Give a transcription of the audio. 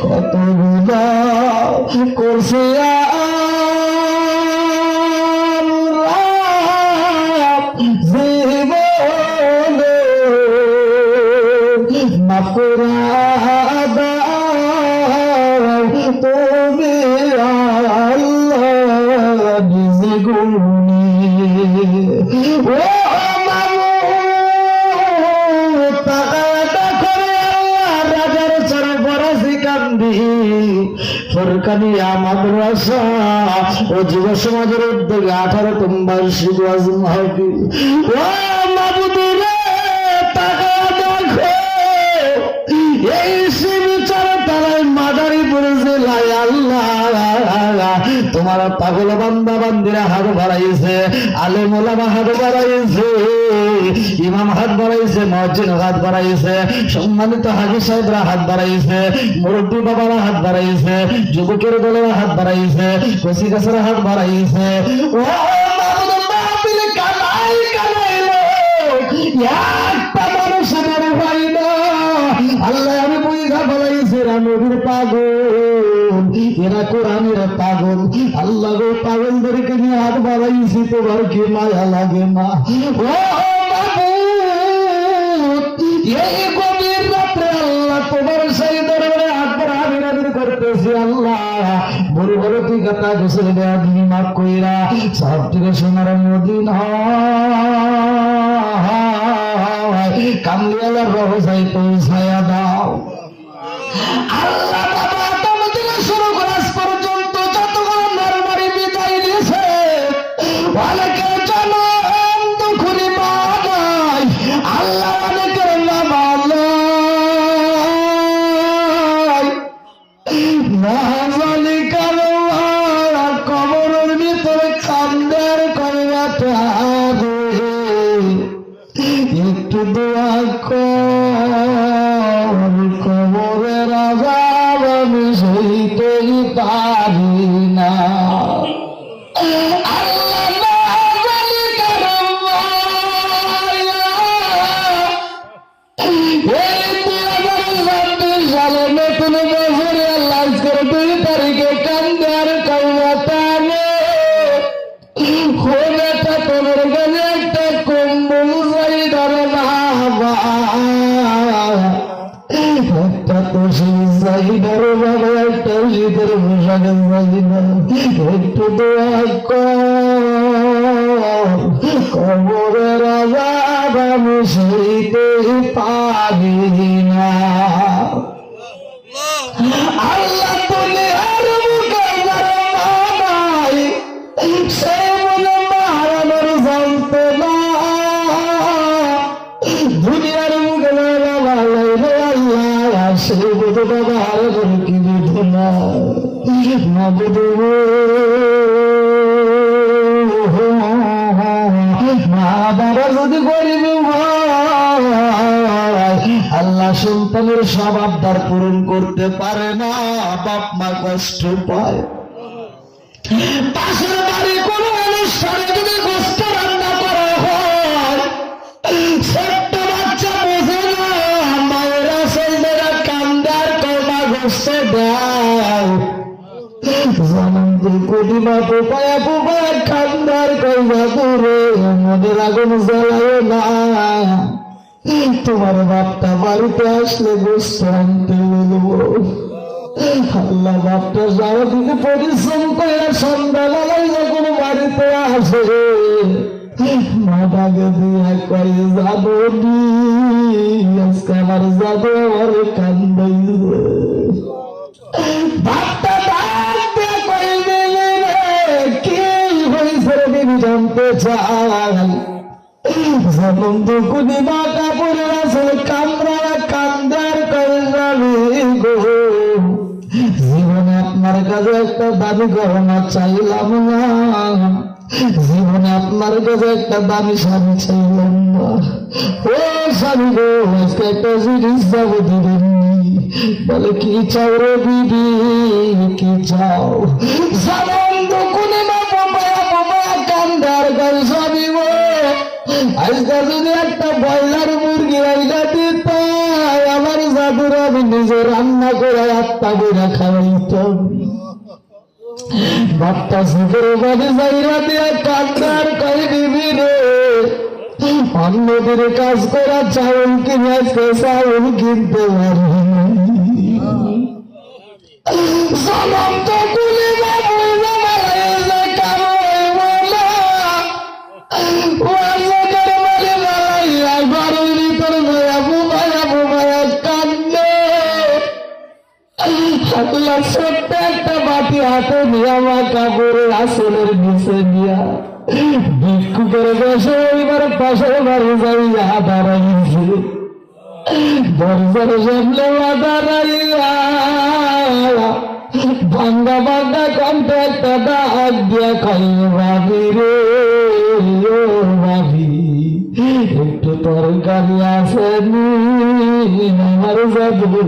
কত গুণা করছে মাফ করে দাও তুমি আল্লাহ নিজে গুণী ও ফরকানিয়া মাদ্রাসা ও যুব সমাজের উদ্যোগে 18তম বার্ষিক ওয়াজ মাহফিল। ও মাবুদ রে টাকা দেখো এই শিবচর তারাই মাদারীপুর জেলায় আল্লাহ তোমার পাগল বান্দা বান্দিরা হাত বাড়াইছে, আলেম ওলামা হাত বাড়াইছে, ইমাম হাত বাড়াইছে, মুয়াজ্জিন হাত বাড়াইছে, সম্মানিত হাজী সাহেবরা হাত বাড়াইছে, মুরব্বী বাবারা হাত বাড়াইছে, যুবকের দলেরা হাত বাড়াইছে, কচি কাছারা হাত বাড়াইছে। ও মাবুদ মাহফিল কানাই কানাইলো একটা মানুষ আমার ভাই না আল্লাহ আমি বুঝা বলাইছে এরা নবীর পাগল, এরা কোরআনের পাগল। আল্লাহ গো পাগলদেরকে নিয়ে হাত বাড়াইছি তোমার কি মায়া লাগে না? ও এই গভীর রাত্রে আল্লাহ তোমার সেই দরবারে হাত বাড়া বিরাদর করতেছি। আল্লাহ বড় বড় তুই কথা গোসল দেওয়া দিন মাফ কইরা সব থেকে সোনার মদিনা কামলিয়ালার রহসাই পৌঁছায়া দাও। আল্লাহ বাবা তুমি থেকে শুরু করে আজ পর্যন্ত যতগুলো নরমারি বিদায় দিয়েছে অনেকে জনম দুখুরি বানাই আল্লাহ অনেকের নামালাই নামালি কারো কবরের ভিতরে কান্দের করিবাটা একটু দোয়া কর কবরের আযাব আমি সইতেই পারি না। নতুন বছরে আজকের 2 তারিখে কান্দার কৌমাতানে খোলাটা তোমার গেলে একটা কম্বল চাইদার বাবা একটা তো সেই চাইদার বাবা একটা শীতের পোশাকের চাইদা একটু দোয়া কর কবরের আযাব আমি সইতে পারি না। আল্লাহ তুমি আর মুখে নাই সে বলে মারানোর জানতো না দুনিয়ার মুখে আল্লাহ সে বোধ বাবা হারানোর কি বুঝো না বুধ মা বাবা যদি গরিব আল্লাহ সন্তানের সব আবদার পূরণ করতে পারে না, বাপ মা কষ্ট পায়। পাশের বাড়ি কোনো অনুষ্ঠানে যদি গোস্ত রান্না করা হয় ছোট্ট বাচ্চা বোঝে না মায়েরা ছেলেরা কান্দার কমা গোস্ত দেয় যেমন কোটি মা পোপায়া পোপায়া কান্দার কমা করে মনের আগুন জ্বালায় না। তোমার বাপটা বাড়িতে আসলে গোস্ত আনতে বলবো আল্লাহ বাপটা সারাদিকে পরিশ্রম করে সন্ধ্যাবেলায় যখন বাড়িতে আসে মাটাকে দিয়ে করে যাবো আজকে আমার যাবো আমার কান্দাইছে বাপটা ডাকতে কইলে কি হয়েছে তুমি জানতে চাই যেমন দুকুনি মা কাপড়ের আসলে কামরা কান্দার করে যাবে গো জীবনে আপনার কাছে একটা দাবি করো না চাইলাম না জীবনে আপনার কাছে একটা দামি স্বামী চাইলাম না ও স্বামী গো আজকে একটা জিনিস যাবো দিবেননি বলে কি চাও রে দিদি কি চাও যেমন দুকুনি মা বোমায়া বোমায়া কান্দার করে স্বামী গো আজকে যদি একটা ব্রয়লার মুরগি রাইলা দিত আমার জাদুর আমি নিজে রান্না করে আত্মা বইরা খাওয়াইতাম বাপ্পা শিখের বাড়ি যাইরা দিয়ে কান্দার কই দিবি রে অন্যদের কাজ করা চাউল কিনে আজকে চাউল কিনতে পারি সালাম তো কুলি বাবু ছোট্ট একটা বাটি হাতে নিয়ে আমার কাপড়ের আসলের নিচে নিয়া ভিক্ষু করে বসে এবার পাশের বাড়ি যাইয়া দাঁড়াইছে দরজার সামনে দাঁড়াইয়া ভাঙ্গা ভাঙ্গা কণ্ঠে একটা ডাক দিয়া খাই ভাবি রে ও ভাবি একটু তরকারি আসেনি আমার যাবো